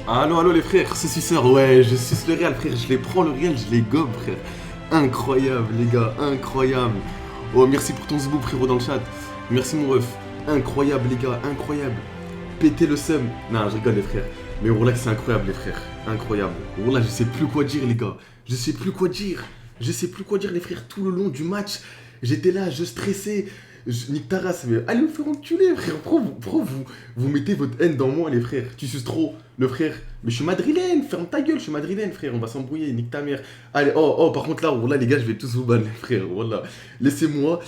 Allô, les frères, ce suceur, ouais, je suce le Real, frère, je les prends le Real, je les gobe, frère. Incroyable, les gars, incroyable. Oh, merci pour ton zbou, frérot, dans le chat. Merci, mon ref. Incroyable, les gars, incroyable. Pétez le seum. Non, je rigole, les frères. Mais Wallah, c'est incroyable, les frères. Incroyable. Wallah, je sais plus quoi dire, les gars. Je sais plus quoi dire. Je sais plus quoi dire, les frères, tout le long du match. J'étais là, je stressais. Nique ta race, mais allez vous faire enculer, frère. Pourquoi vous mettez votre haine dans moi, les frères? Tu suces trop, le frère. Mais je suis madrilène, ferme ta gueule, je suis madrilène, frère. On va s'embrouiller, nique ta mère. Allez, par contre, là, voilà, les gars, je vais tous vous ban, les frères. Voilà. Laissez-moi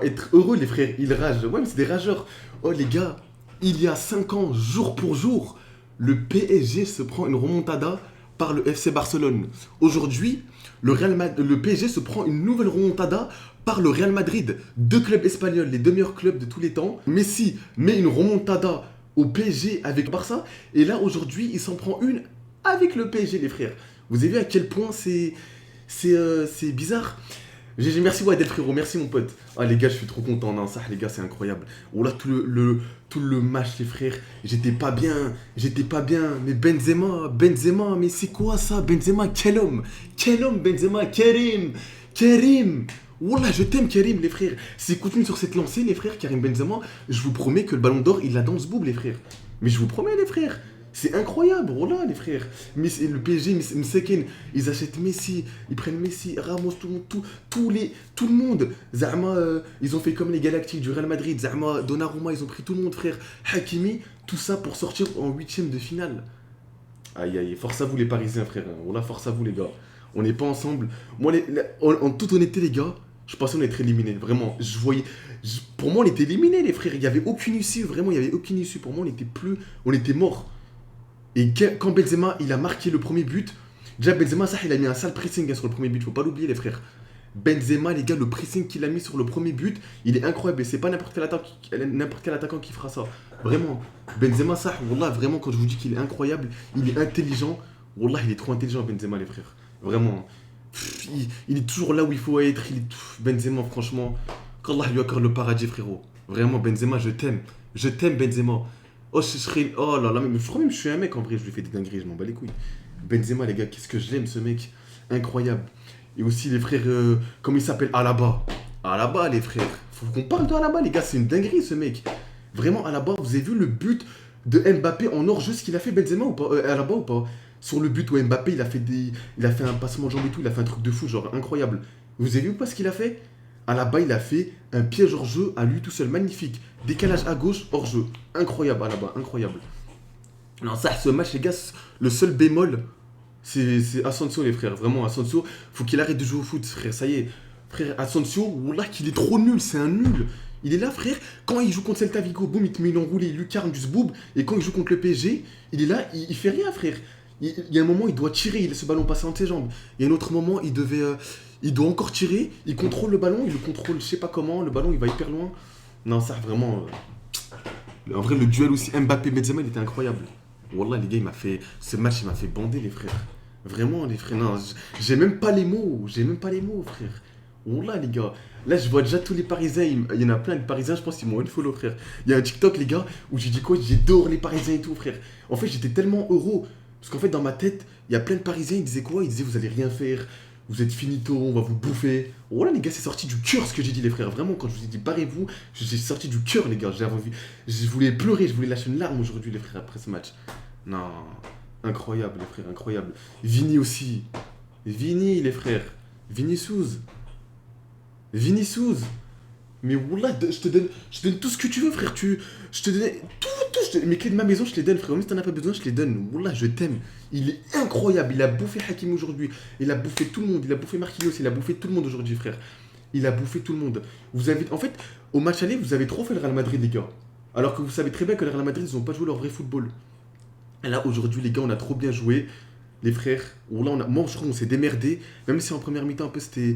être heureux, les frères. Ils ragent. Ouais, mais c'est des rageurs. Oh, les gars, il y a 5 ans, jour pour jour, le PSG se prend une remontada par le FC Barcelone. Aujourd'hui, le PSG se prend une nouvelle remontada par le Real Madrid. Deux clubs espagnols, les deux meilleurs clubs de tous les temps. Messi met une remontada au PSG avec Barça. Et là, aujourd'hui, il s'en prend une avec le PSG, les frères. Vous avez vu à quel point c'est bizarre. GG, merci Wadel frérot, merci mon pote. Ah les gars, je suis trop content, non, ça les gars, c'est incroyable. Oh là, tout le match les frères, j'étais pas bien. Mais Benzema, mais c'est quoi ça? Benzema, quel homme Benzema, Karim. Wallah, je t'aime Karim les frères. S'il continue sur cette lancée les frères, Karim Benzema, je vous promets que le ballon d'or, il l'a dans ce boob les frères. Mais je vous promets les frères. C'est incroyable, voilà les frères. Mais le PSG, Mseken, ils achètent Messi, ils prennent Messi, Ramos, tout le monde. Zama, ils ont fait comme les Galactiques du Real Madrid. Zama, Donnarumma, ils ont pris tout le monde, frère. Hakimi, tout ça pour sortir en huitième de finale. Aïe aïe, force à vous les Parisiens, frère. Voilà, force à vous les gars. On n'est pas ensemble. Moi, en toute honnêteté, les gars, je pensais qu'on être éliminés. Vraiment, pour moi, on était éliminés, les frères. Il n'y avait aucune issue, vraiment, il n'y avait aucune issue. Pour moi, on était morts. Et quand Benzema il a marqué le premier but, déjà Benzema ça il a mis un sale pressing sur le premier but, faut pas l'oublier les frères. Benzema les gars, le pressing qu'il a mis sur le premier but, il est incroyable et c'est pas n'importe quel attaquant qui fera ça. Vraiment, Benzema ça, wallah vraiment quand je vous dis qu'il est incroyable, il est intelligent, wallah il est trop intelligent Benzema les frères. Vraiment, il est toujours là où il faut être, Benzema franchement, qu'Allah lui accorde le paradis frérot. Vraiment Benzema je t'aime Benzema. Oh, oh là là, mais je crois même que je suis un mec en vrai, je lui fais des dingueries, je m'en bats les couilles. Benzema, les gars, qu'est-ce que je l'aime ce mec. Incroyable. Et aussi les frères, comment il s'appelle Alaba. Alaba, les frères. Faut qu'on parle de Alaba, les gars, c'est une dinguerie ce mec. Vraiment, Alaba, vous avez vu le but de Mbappé en hors-jeu, ce qu'il a fait Benzema ou pas Alaba ou pas? Sur le but où Mbappé, il a fait un passement de jambe et tout, il a fait un truc de fou, genre incroyable. Vous avez vu ou pas ce qu'il a fait? Alaba, il a fait un piège hors jeu à lui tout seul, magnifique. Décalage à gauche, hors jeu. Incroyable, Alaba, incroyable. Non, ça, ce match, les gars, le seul bémol, c'est Asensio, les frères. Vraiment, Asensio, faut qu'il arrête de jouer au foot, frère. Ça y est, frère, Asensio, wallah, qu'il est trop nul, c'est un nul. Il est là, frère. Quand il joue contre Celta Vigo, boum, il te met une enroulée, il lucarne du zboob. Et quand il joue contre le PSG, il est là, il fait rien, frère. Il y a un moment, il doit tirer, il laisse ce ballon passer entre ses jambes. Il y a un autre moment, il doit encore tirer, il contrôle le ballon, il le contrôle, je sais pas comment, le ballon, il va hyper loin. Non, ça, vraiment. En vrai, le duel aussi Mbappé-Benzema, il était incroyable. Wallah, les gars, ce match, il m'a fait bander, les frères. Vraiment, les frères. Non, j'ai même pas les mots. Frère. Wallah, les gars. Là, je vois déjà tous les Parisiens. Il y en a plein de Parisiens, je pense qu'ils m'ont unfollow, frère. Il y a un TikTok, les gars, où j'ai dit quoi? J'adore les Parisiens et tout, frère. En fait, j'étais tellement heureux. Parce qu'en fait, dans ma tête, il y a plein de Parisiens, ils disaient quoi? Ils disaient, vous allez rien faire. Vous êtes finito, on va vous bouffer. Voilà, les gars, c'est sorti du cœur ce que j'ai dit, les frères. Vraiment, quand je vous ai dit barrez-vous, j'ai sorti du cœur, les gars. Je voulais pleurer, je voulais lâcher une larme aujourd'hui, les frères, après ce match. Non, incroyable, les frères, incroyable. Vini aussi. Vini, les frères. Vinicius. Mais wallah, je te donne tout ce que tu veux, frère. Je te donne mes clés de ma maison, je te les donne, frère. Même si t'en as pas besoin, je te les donne. Wallah, je t'aime. Il est incroyable. Il a bouffé Hakim aujourd'hui. Il a bouffé tout le monde. Il a bouffé Marquinhos. Il a bouffé tout le monde aujourd'hui, frère. Il a bouffé tout le monde. En fait, au match aller, vous avez trop fait le Real Madrid, les gars. Alors que vous savez très bien que le Real Madrid, ils n'ont pas joué leur vrai football. Et là, aujourd'hui, les gars, on a trop bien joué. Les frères, moi, je crois qu'on s'est démerdé. Même si en première mi-temps, un peu, c'était.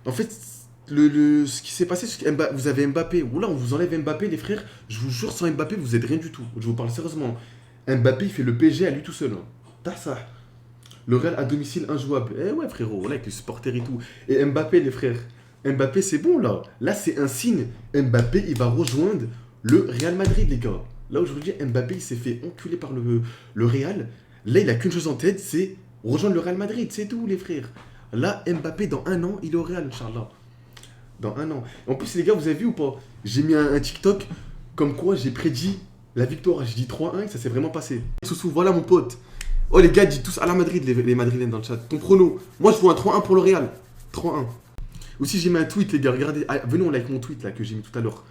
En fait, ce qui s'est passé, c'est que vous avez Mbappé. Oula, on vous enlève Mbappé, les frères. Je vous jure, sans Mbappé, vous êtes rien du tout. Je vous parle sérieusement. Mbappé, il fait le PSG à lui tout seul. T'as ça. Le Real à domicile injouable. Eh ouais, frérot, voilà, avec les supporters et tout. Et Mbappé, les frères. Mbappé, c'est bon, là. Là, c'est un signe. Mbappé, il va rejoindre le Real Madrid, les gars. Là, aujourd'hui, Mbappé, il s'est fait enculer par le Real. Là, il a qu'une chose en tête, c'est rejoindre le Real Madrid. C'est tout, les frères. Là, Mbappé, dans un an, il est au Real, Inch'Allah. Dans un an. En plus, les gars, vous avez vu ou pas? J'ai mis un TikTok comme quoi j'ai prédit la victoire. J'ai dit 3-1 et ça s'est vraiment passé. Soussou, voilà mon pote. Oh, les gars, dites tous à la Madrid, les Madrilènes dans le chat. Ton prono. Moi, je vois un 3-1 pour le Real. 3-1. Aussi, j'ai mis un tweet, les gars. Regardez. Ah, venez, on like mon tweet là que j'ai mis tout à l'heure.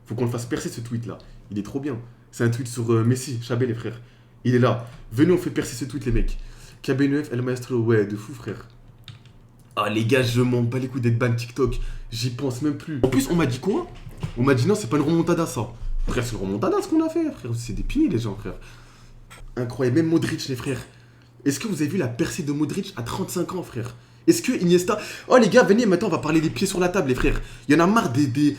Faut qu'on le fasse percer ce tweet là. Il est trop bien. C'est un tweet sur Messi, Chabé, les frères. Il est là. Venez, on fait percer ce tweet, les mecs. KB9, El Maestro. Ouais, de fou, frère. Ah, les gars, je m'en bats les couilles d'être ban TikTok. J'y pense même plus. En plus, on m'a dit quoi? On m'a dit non, c'est pas une remontada ça. Frère, c'est une remontada ce qu'on a fait, frère. C'est des pignés, les gens, frère. Incroyable. Même Modric, les frères. Est-ce que vous avez vu la percée de Modric à 35 ans, frère? Est-ce que Iniesta... Oh les gars, venez, maintenant on va parler des pieds sur la table, les frères. Il y en a marre des...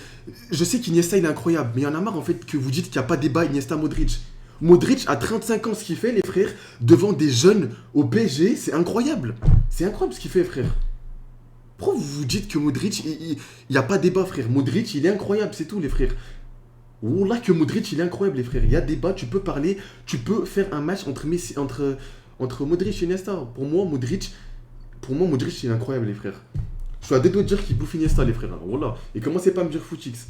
Je sais qu'Iniesta il est incroyable, mais il y en a marre en fait que vous dites qu'il n'y a pas de débat Iniesta-Modric. Modric a 35 ans, ce qu'il fait, les frères, devant des jeunes au PSG, c'est incroyable. C'est incroyable ce qu'il fait, frère. Pourquoi vous vous dites que Modric, il n'y a pas de débat, frère? Modric, il est incroyable, c'est tout, les frères. Wallah que Modric, il est incroyable, les frères. Il y a débat, tu peux parler, tu peux faire un match entre Modric et Iniesta. Pour moi, Modric, il est incroyable, les frères. Je suis à deux doigts de dire qu'il bouffe Iniesta, les frères. Voilà. Et commencez pas à me dire footix.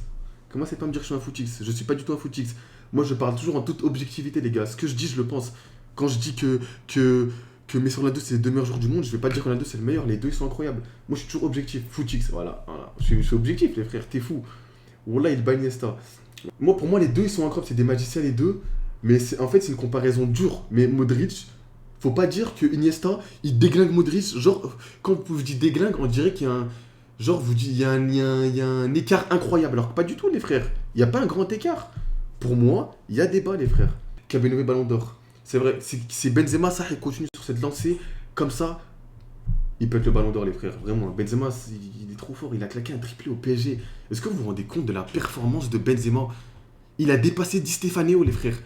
Commencez pas à me dire que je suis un footix. Je suis pas du tout un footix. Moi, je parle toujours en toute objectivité, les gars. Ce que je dis, je le pense. Quand je dis que Messi Ronaldo, c'est les deux meilleurs joueurs du monde, je vais pas dire que Ronaldo, c'est le meilleur. Les deux, ils sont incroyables. Moi, je suis toujours objectif. Footix, voilà. Je suis objectif, les frères. T'es fou. Wallah, il bat Iniesta. Moi, pour moi, les deux, ils sont incroyables. C'est des magiciens, les deux. Mais en fait, c'est une comparaison dure. Mais Modric... Faut pas dire que Iniesta, il déglingue Modric. Genre, quand vous dites déglingue, on dirait qu'il y a un... Genre, vous dites, il y a un écart incroyable. Alors que pas du tout, les frères. Il n'y a pas un grand écart. Pour moi, il y a débat, les frères. Kabenoé Ballon d'Or. C'est vrai, c'est Benzema, ça, il continue sur cette lancée. Comme ça, il peut être le Ballon d'Or, les frères. Vraiment, Benzema, il est trop fort. Il a claqué un triplé au PSG. Est-ce que vous vous rendez compte de la performance de Benzema? Il a dépassé Di Stefano, les frères.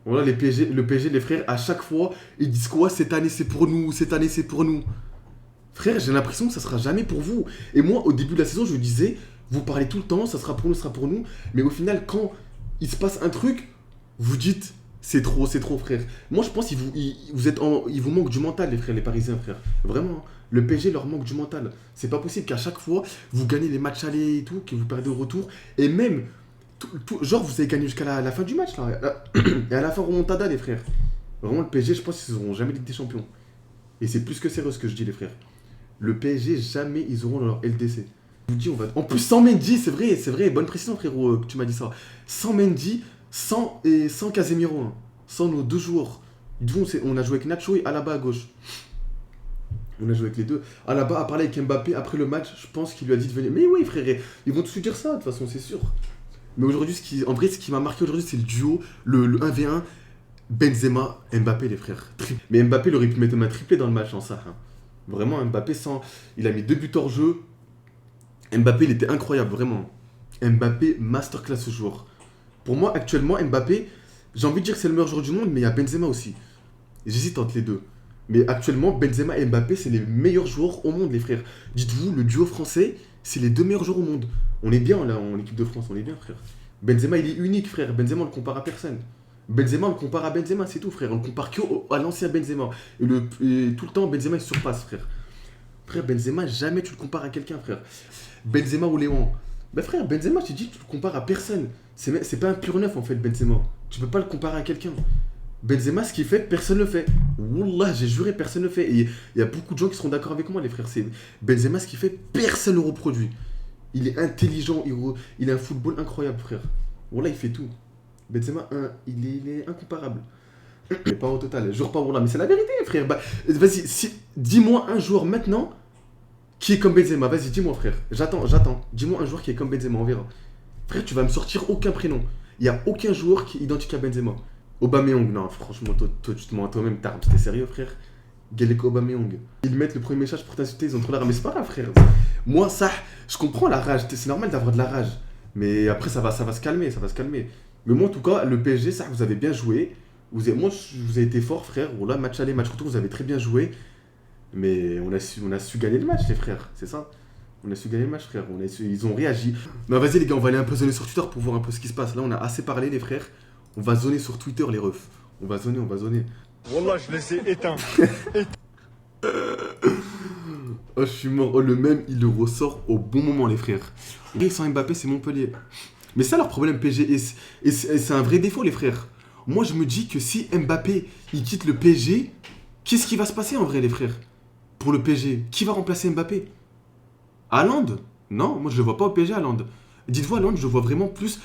Voilà, le PSG, les frères, à chaque fois, ils disent quoi? Cette année, c'est pour nous, cette année, c'est pour nous. Frère, j'ai l'impression que ça sera jamais pour vous. Et moi, au début de la saison, je disais, vous parlez tout le temps, ça sera pour nous, ça sera pour nous. Mais au final, quand il se passe un truc, vous dites, c'est trop, frère. Moi, je pense qu'il vous manque du mental, les frères, les Parisiens, frère. Vraiment, le PSG leur manque du mental. C'est pas possible qu'à chaque fois, vous gagnez les matchs allés et tout, que vous perdez au retour. Et même... genre vous avez gagné jusqu'à la fin du match là. Et à la fin remontada, les frères. Vraiment le PSG, je pense qu'ils n'auront jamais Ligue des Champions. Et c'est plus que sérieux ce que je dis, les frères. Le PSG, jamais ils auront leur LDC. Je vous dis, on va... En plus sans Mendy, c'est vrai, bonne précision frérot que tu m'as dit ça. Sans Mendy, sans Casemiro, hein. Sans nos deux joueurs. On a joué avec Nacho et Alaba à gauche. On a joué avec les deux. Alaba a parlé avec Mbappé après le match, je pense qu'il lui a dit de venir. Mais oui frère, ils vont tous lui dire ça, de toute façon c'est sûr. Mais aujourd'hui, ce qui m'a marqué aujourd'hui, c'est le duo, le 1v1, Benzema, Mbappé, les frères. Mais Mbappé, il aurait pu mettre un triplé dans le match, en ça. Hein. Vraiment, Mbappé, il a mis 2 buts hors jeu. Mbappé, il était incroyable, vraiment. Mbappé, masterclass ce joueur. Pour moi, actuellement, Mbappé, j'ai envie de dire que c'est le meilleur joueur du monde, mais il y a Benzema aussi. J'hésite entre les deux. Mais actuellement, Benzema et Mbappé, c'est les meilleurs joueurs au monde, les frères. Dites-vous, le duo français, c'est les 2 meilleurs joueurs au monde. On est bien là en équipe de France, on est bien frère. Benzema il est unique frère, Benzema on le compare à personne. Benzema on le compare à Benzema, c'est tout frère, on le compare à l'ancien Benzema. Et tout le temps Benzema il surpasse frère. Frère Benzema jamais tu le compares à quelqu'un frère. Benzema ou Léon. Bah frère Benzema tu dis tu le compares à personne. C'est pas un pur neuf en fait Benzema. Tu peux pas le comparer à quelqu'un. Benzema ce qu'il fait personne ne le fait. Wallah j'ai juré personne ne le fait. Et il y a beaucoup de gens qui seront d'accord avec moi les frères. Benzema ce qu'il fait personne ne le reproduit. Il est intelligent, il a un football incroyable, frère. Wallah, il fait tout. Benzema, il est incomparable. Mais pas au total. Joueur pas Wallah, mais c'est la vérité, frère. Bah, vas-y, dis-moi un joueur maintenant qui est comme Benzema. Vas-y, dis-moi, frère. J'attends. Dis-moi un joueur qui est comme Benzema, on verra. Frère, tu vas me sortir aucun prénom. Il n'y a aucun joueur qui est identique à Benzema. Aubameyang, non, franchement, toi tu te mens à toi-même. T'es sérieux, frère? Galeko Aubameyang. Ils mettent le premier message pour t'insulter, ils ont trop la rage. Mais c'est pas grave, frère. Moi, ça, je comprends la rage. C'est normal d'avoir de la rage. Mais après, ça va se calmer, Mais moi, en tout cas, le PSG, ça, vous avez bien joué. Vous avez été fort, frère. Voilà, match aller, match retour, vous avez très bien joué. Mais on a su gagner le match, les frères. C'est ça. On a su gagner le match, frère. Ils ont réagi. Non, vas-y, les gars, on va aller un peu zoner sur Twitter pour voir un peu ce qui se passe. Là, on a assez parlé, les frères. On va zoner sur Twitter, les refs. On va zoner, on va zoner. Wallah, je les ai éteints. Oh, je suis mort. Oh, le même, il le ressort au bon moment, les frères. Et sans Mbappé, c'est Montpellier. Mais ça, leur problème, PSG. Et c'est un vrai défaut, les frères. Moi, je me dis que si Mbappé, il quitte le PSG, qu'est-ce qui va se passer, en vrai, les frères? Pour le PSG, qui va remplacer Mbappé? Haaland? Non, moi, je le vois pas au PSG, Haaland. Dites-vous, Haaland, je le vois vraiment plus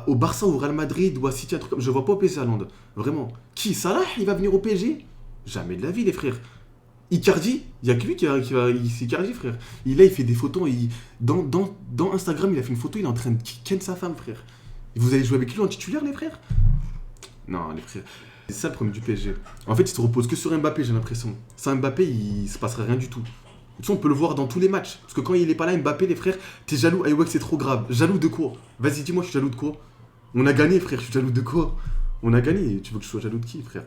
au Barça, au Real Madrid ou à City, un truc comme... Je le vois pas au PSG, Haaland. Vraiment. Qui? Salah, il va venir au PSG? Jamais de la vie, les frères. Icardi, il n'y a que lui c'est Icardi, frère. Il fait des photos. Dans Instagram, il a fait une photo, il est en train de ken sa femme, frère. Et vous allez jouer avec lui en titulaire, les frères? Non, les frères. C'est ça le problème du PSG. En fait, il se repose que sur Mbappé, j'ai l'impression. Sans Mbappé, il se passerait rien du tout. De toute façon, on peut le voir dans tous les matchs. Parce que quand il est pas là, Mbappé, les frères, t'es jaloux. Ah ouais, c'est trop grave. Jaloux de quoi? Vas-y, dis-moi, je suis jaloux de quoi? On a gagné, frère, je suis jaloux de quoi? On a gagné. Tu veux que je sois jaloux de qui, frère?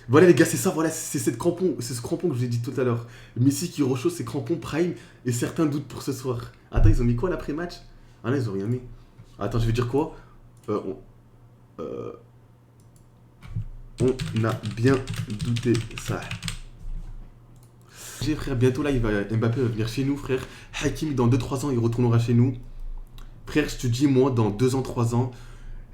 Voilà les gars, c'est ça, voilà, c'est ce crampon que je vous ai dit tout à l'heure. Messi qui rechausse ses crampons prime et certains doutent pour ce soir. Attends, ils ont mis quoi l'après-match? Ah non, ils ont rien mis. Attends, je vais dire quoi? On a bien douté ça. Frère, bientôt là, Mbappé va venir chez nous, frère. Hakimi, dans 2-3 ans, il retournera chez nous. Frère, je te dis, moi, dans 2 ans, 3 ans,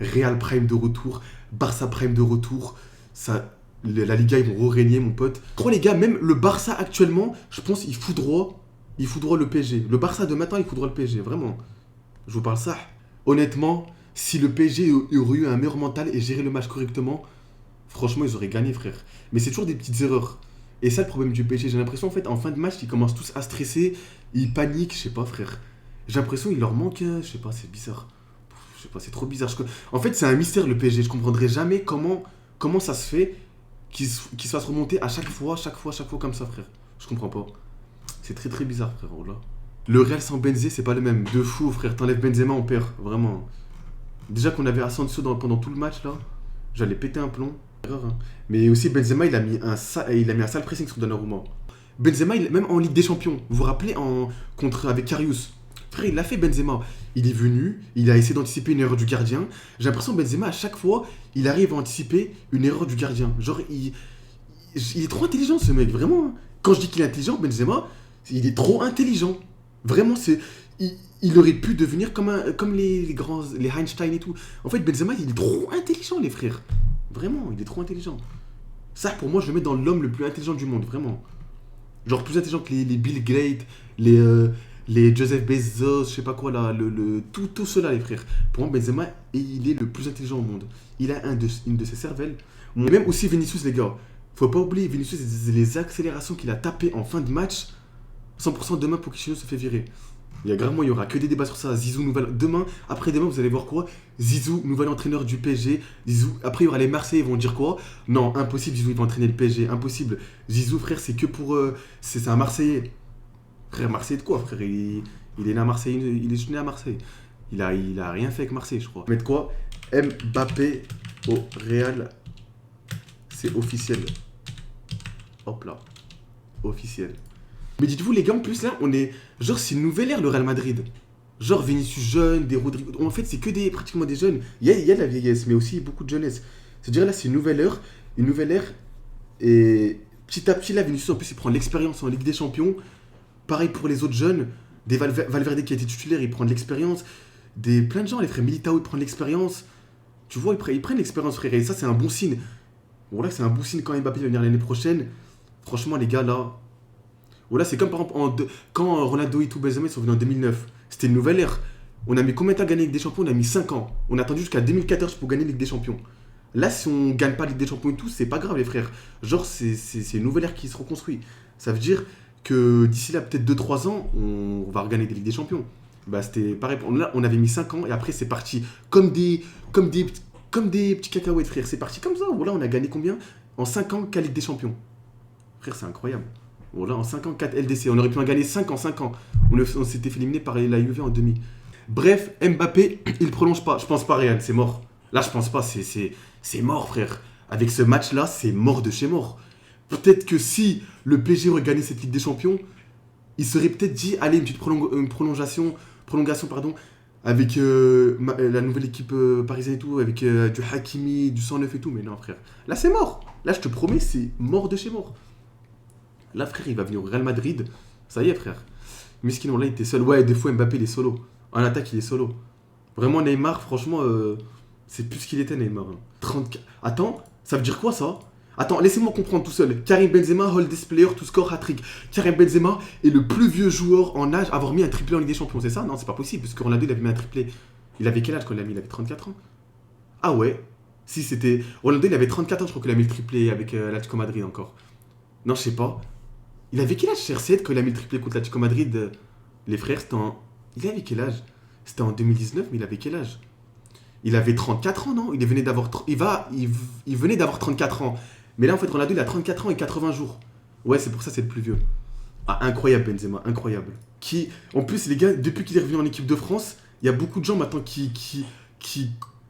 Real Prime de retour, Barça Prime de retour, ça... La Liga, ils vont régner, mon pote. Je crois, les gars, même le Barça actuellement, je pense, il foudroie le PSG. Le Barça de matin, il foudroie le PSG, vraiment. Je vous parle ça. Honnêtement, si le PSG aurait eu un meilleur mental et géré le match correctement, franchement, ils auraient gagné, frère. Mais c'est toujours des petites erreurs. Et ça, le problème du PSG, j'ai l'impression, en fait, en fin de match, ils commencent tous à stresser, ils paniquent, je sais pas, frère. J'ai l'impression qu'il leur manque, je sais pas, c'est bizarre. Je sais pas, c'est trop bizarre. En fait, c'est un mystère, le PSG. Je comprendrai jamais comment ça se fait qu'il se fasse remonter à chaque fois comme ça, frère. Je comprends pas. C'est très très bizarre, frère. Là. Le Real sans Benzé, c'est pas le même. De fou, frère. T'enlèves Benzema, on perd. Vraiment. Déjà qu'on avait Asensio pendant tout le match, là, j'allais péter un plomb. Erreur, hein. Mais aussi, Benzema, il a mis un sale pressing sur Donnarumma. Benzema, même en Ligue des Champions, vous vous rappelez, avec Karius. Frère, il l'a fait, Benzema. Il est venu, il a essayé d'anticiper une erreur du gardien. J'ai l'impression que Benzema, à chaque fois, il arrive à anticiper une erreur du gardien. Genre, il est trop intelligent, ce mec, vraiment. Quand je dis qu'il est intelligent, Benzema, il est trop intelligent. Vraiment, il aurait pu devenir comme les grands, les Einstein et tout. En fait, Benzema, il est trop intelligent, les frères. Vraiment, il est trop intelligent. Ça, pour moi, je le mets dans l'homme le plus intelligent du monde, vraiment. Genre, plus intelligent que les Bill Gates, les Joseph Bezos, je sais pas quoi là, tout cela, les frères. Pour moi, Benzema, il est le plus intelligent au monde. Il a une de ses cervelles. Et même aussi Vinicius, les gars. Faut pas oublier, Vinicius, les accélérations qu'il a tapées en fin de match. 100% demain, Pochettino se fait virer. Il y a gravement, il y aura que des débats sur ça. Zizou, demain, après-demain, vous allez voir quoi? Zizou, nouvel entraîneur du PSG. Zizou, après, il y aura les Marseillais, ils vont dire quoi? Non, impossible, Zizou, il va entraîner le PSG. Impossible. Zizou, frère, c'est que pour. C'est un Marseillais. Frère, Marseille de quoi, frère? Il est né à Marseille, il est né à Marseille. Il a rien fait avec Marseille, je crois. Mais de quoi? Mbappé au Real. C'est officiel. Hop là. Officiel. Mais dites-vous, les gars, en plus, là, on est... Genre, c'est une nouvelle ère, le Real Madrid. Genre, Vinicius jeune, des Rodrigo... En fait, c'est que pratiquement des jeunes. Il y a de la vieillesse, mais aussi beaucoup de jeunesse. C'est-à-dire, là, c'est une nouvelle ère. Une nouvelle ère. Et petit à petit, là, Vinicius, en plus, il prend l'expérience en Ligue des Champions. Pareil pour les autres jeunes. Des Valverde qui a été titulaire, il prend de l'expérience. Plein de gens, les frères Militao, ils prennent l'expérience. Tu vois, ils prennent l'expérience, frère. Et ça, c'est un bon signe. Bon, là, c'est un bon signe quand Mbappé va venir l'année prochaine. Franchement, les gars, là... Voilà, c'est comme par exemple quand Ronaldo et tout Benzema sont venus en 2009. C'était une nouvelle ère. On a mis combien de temps à gagner la Ligue des Champions? On a mis 5 ans. On a attendu jusqu'à 2014 pour gagner la Ligue des Champions. Là, si on gagne pas la Ligue des Champions et tout, c'est pas grave, les frères. Genre, c'est une nouvelle ère qui se reconstruit. Ça veut dire que d'ici là, peut-être 2-3 ans, on va regagner des Ligues des Champions. Bah, c'était pareil. Là, on avait mis 5 ans et après, c'est parti comme des petits cacahuètes, frère. C'est parti comme ça. Voilà, on a gagné combien? En 5 ans, 4 Ligue des Champions. Frère, c'est incroyable. Voilà, en 5 ans, 4 LDC. On aurait pu en gagner 5 en 5 ans. On s'était fait éliminer par la Juve en demi. Bref, Mbappé, il prolonge pas. Je pense pas, Real, c'est mort. Là, je pense pas. C'est mort, frère. Avec ce match-là, c'est mort de chez mort. Peut-être que si le PSG aurait gagné cette Ligue des Champions, il serait peut-être dit, allez, une petite prolongation, avec la nouvelle équipe parisienne et tout, avec du Hakimi, du 109 et tout. Mais non, frère. Là, c'est mort. Là, je te promets, c'est mort de chez mort. Là, frère, il va venir au Real Madrid. Ça y est, frère. Miskin, là, il était seul. Ouais, des fois, Mbappé, il est solo. En attaque, il est solo. Vraiment, Neymar, franchement, c'est plus ce qu'il était, Neymar. 34. Attends, ça veut dire quoi, ça? Attends, laissez-moi comprendre tout seul. Karim Benzema, oldest player to score hat-trick. Karim Benzema est le plus vieux joueur en âge à avoir mis un triplé en Ligue des Champions, c'est ça? Non, c'est pas possible, parce que Ronaldo, il avait mis un triplé. Il avait quel âge quand il l'a mis? Il avait 34 ans. Ah ouais? Si, c'était... Ronaldo, il avait 34 ans, je crois qu'il a mis le triplé avec l'Atlético Madrid encore. Non, je sais pas. Il avait quel âge, CR7, quand il a mis le triplé contre l'Atlético Madrid les frères, c'était en... Il avait quel âge? C'était en 2019, mais il avait quel âge? Il avait 34 ans, non? Il venait d'avoir... Il venait d'avoir 34 ans. Mais là, en fait, Ronaldo, il a 34 ans et 80 jours. Ouais, c'est pour ça, c'est le plus vieux. Ah, incroyable, Benzema, incroyable. En plus, les gars, depuis qu'il est revenu en équipe de France, il y a beaucoup de gens maintenant qui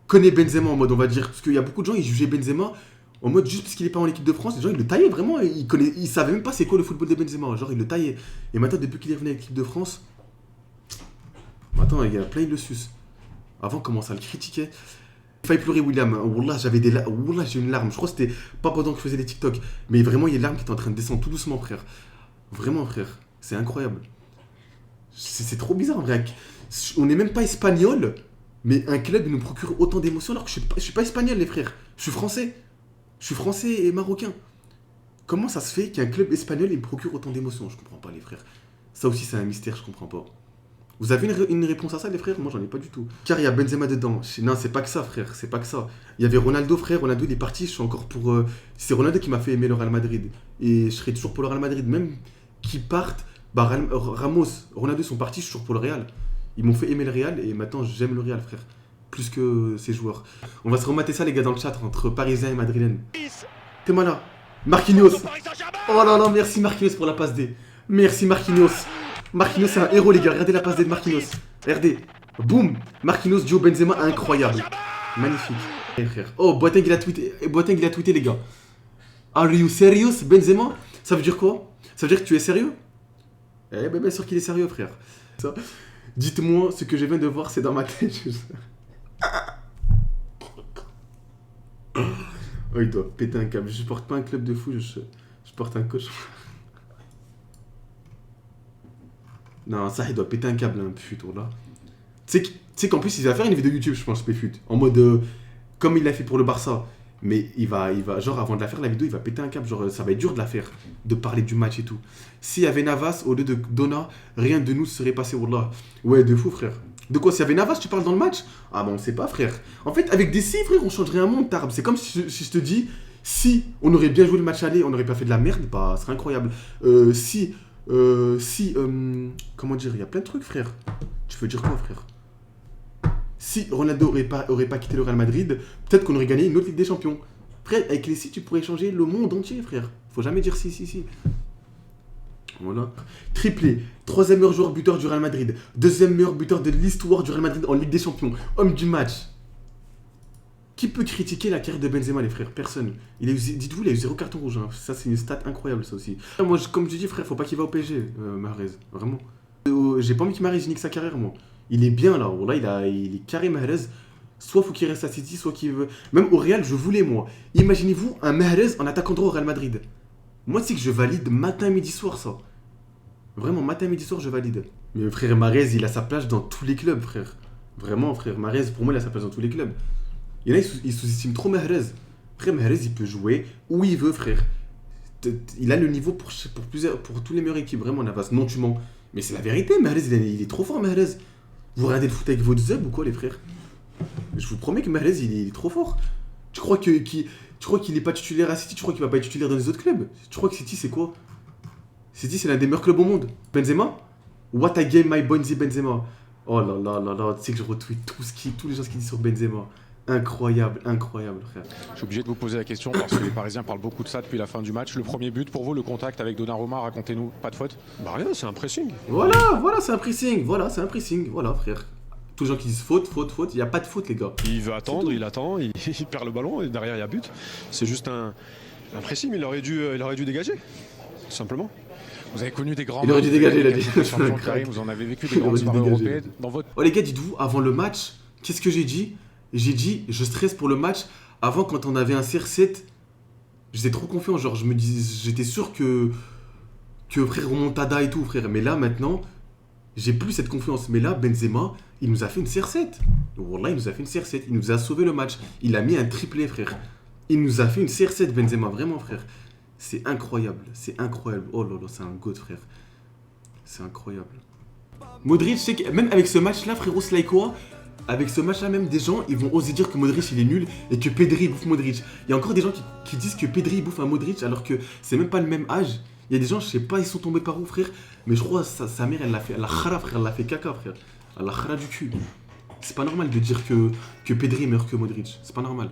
connaissent Benzema en mode, on va dire. Parce qu'il y a beaucoup de gens, ils jugeaient Benzema en mode juste parce qu'il n'est pas en équipe de France. Les gens, ils le taillaient vraiment. Ils savaient même pas c'est quoi le football de Benzema. Genre, ils le taillaient. Et maintenant, depuis qu'il est revenu en équipe de France... Attends, il y a plein de le suce. Avant, on commence à le critiquer. Il fallait pleurer, William. Wallah, j'avais des larmes. Wallah, j'ai une larme. Je crois que c'était pas pendant que je faisais les TikTok. Mais vraiment, il y a une larme qui était en train de descendre tout doucement, frère. Vraiment, frère. C'est incroyable. C'est trop bizarre, en vrai. On n'est même pas espagnol, mais un club nous procure autant d'émotions alors que je suis pas espagnol, les frères. Je suis français. Je suis français et marocain. Comment ça se fait qu'un club espagnol il me procure autant d'émotions? Je comprends pas, les frères. Ça aussi, c'est un mystère, je comprends pas. Vous avez une réponse à ça, les frères? Moi, j'en ai pas du tout. Car il y a Benzema dedans. Non, c'est pas que ça, frère. C'est pas que ça. Il y avait Ronaldo, frère. Ronaldo, il est parti. Je suis encore pour... C'est Ronaldo qui m'a fait aimer le Real Madrid. Et je serai toujours pour le Real Madrid. Même qu'ils partent, bah, Ramos, Ronaldo sont partis, je suis toujours pour le Real. Ils m'ont fait aimer le Real et maintenant, j'aime le Real, frère. Plus que ces joueurs. On va se remater ça, les gars, dans le chat, entre Parisiens et Madrilènes. T'es malin. Marquinhos. Oh là là, merci Marquinhos pour la passe D. Merci Marquinhos. Marquinhos, c'est un héros, les gars. Regardez la passe D de Marquinhos. Regardez. Boum. Marquinhos, duo Benzema, incroyable. Magnifique. Eh, frère. Oh, Boateng, il a tweeté, les gars. Are you serious, Benzema? Ça veut dire quoi? Ça veut dire que tu es sérieux? Eh ben, bien sûr qu'il est sérieux, frère. Dites-moi, ce que je viens de voir, c'est dans ma tête. Oh, il doit péter un câble. Je porte pas un club de fou, je porte un coach. Non, ça, il doit péter un câble, hein, Péfut, là. Tu sais qu'en plus, il va faire une vidéo YouTube, je pense, Péfut. En mode, comme il l'a fait pour le Barça. Mais il va, genre, avant de la faire, la vidéo, il va péter un câble. Genre, ça va être dur de la faire, de parler du match et tout. S'il y avait Navas, au lieu de Donna, rien de nous serait passé, Wallah. Ouais, de fou, frère. De quoi? S'il y avait Navas, tu parles dans le match? Ah, bon, on sait pas, frère. En fait, avec des si, frère, on changerait un monde, Tarb. C'est comme si je te dis, si on aurait bien joué le match aller, on n'aurait pas fait de la merde, bah, ce serait incroyable. Comment dire, il y a plein de trucs, frère. Tu veux dire quoi, frère? Si Ronaldo aurait pas quitté le Real Madrid, peut-être qu'on aurait gagné une autre Ligue des Champions. Frère, avec les si, tu pourrais changer le monde entier, frère. Faut jamais dire si. Voilà. Triplé. 3e meilleur joueur buteur du Real Madrid. 2e meilleur buteur de l'histoire du Real Madrid en Ligue des Champions. Homme du match. Qui peut critiquer la carrière de Benzema, les frères? Personne. Dites-vous, il a eu 0 carton rouge. Hein. Ça, c'est une stat incroyable, ça aussi. Moi, comme je dis, frère, faut pas qu'il va au PSG, Mahrez. Vraiment. J'ai pas envie que Mahrez nique sa carrière, moi. Il est bien, là. Là, il est carré, Mahrez. Soit faut qu'il reste à City, soit qu'il veut... Même au Real, je voulais, moi. Imaginez-vous un Mahrez en attaquant droit au Real Madrid. Moi, c'est que je valide matin, midi, soir, ça. Vraiment, matin, midi, soir, je valide. Mais frère, Mahrez, il a sa place dans tous les clubs, frère. Vraiment, frère. Mahrez, pour moi, il a sa place dans tous les clubs. Il y en a, ils sous-estiment trop Mahrez. Frère, Mahrez, il peut jouer où il veut, frère. Il a le niveau pour tous les meilleures équipes. Vraiment, Navas, non, tu mens. Mais c'est la vérité, Mahrez, il est trop fort, Mahrez. Vous regardez le foot avec votre zeb ou quoi, les frères? Je vous promets que Mahrez, il est trop fort. Tu crois qu'il est pas titulaire à City? Tu crois qu'il va pas être titulaire dans les autres clubs? Tu crois que City, c'est quoi? City, c'est l'un des meilleurs clubs au monde. Benzema? What a game, my Bonzi Benzema. Oh là là là là, tu sais que je retweet tous les gens qui disent sur Benzema. Incroyable, frère. Je suis obligé de vous poser la question parce que les Parisiens parlent beaucoup de ça depuis la fin du match. Le premier but, pour vous, le contact avec Donnarumma, racontez-nous, pas de faute? Bah rien, c'est un pressing. Voilà, c'est un pressing. Voilà, frère. Tous les gens qui disent faute, il n'y a pas de faute, les gars. Il veut attendre, il attend, il perd le ballon et derrière il y a but. C'est juste un pressing, mais il aurait dû dégager, tout simplement. Vous avez connu des grands Il aurait dû dégager, il a dit. champions, Karim, vous en avez vécu des Il aurait grandes dû soirées dégager. européennes dans votre. Oh les gars, dites-vous, avant le match, qu'est-ce que j'ai dit? J'ai dit, je stresse pour le match. Avant, quand on avait un CR7, j'étais trop confiant. Genre, j'étais sûr que frère remontada et tout, frère. Mais là, maintenant, j'ai plus cette confiance. Mais là, Benzema, il nous a fait une CR7. Wallah, il nous a fait une CR7. Il nous a sauvé le match. Il a mis un triplé, frère. Il nous a fait une CR7, Benzema, vraiment, frère. C'est incroyable. C'est incroyable. Oh là là, c'est un goat, frère. C'est incroyable. Modric, je sais que même avec ce match-là, frérot Slaikoa, avec ce match-là, même des gens, ils vont oser dire que Modric, il est nul et que Pedri bouffe Modric. Il y a encore des gens qui disent que Pedri bouffe un Modric alors que c'est même pas le même âge. Il y a des gens, je sais pas, ils sont tombés par où, frère. Mais je crois que sa mère, elle l'a fait, elle l'a khara, frère, elle l'a fait caca, frère. Elle l'a khara du cul. C'est pas normal de dire que Pedri est meilleur que Modric. C'est pas normal.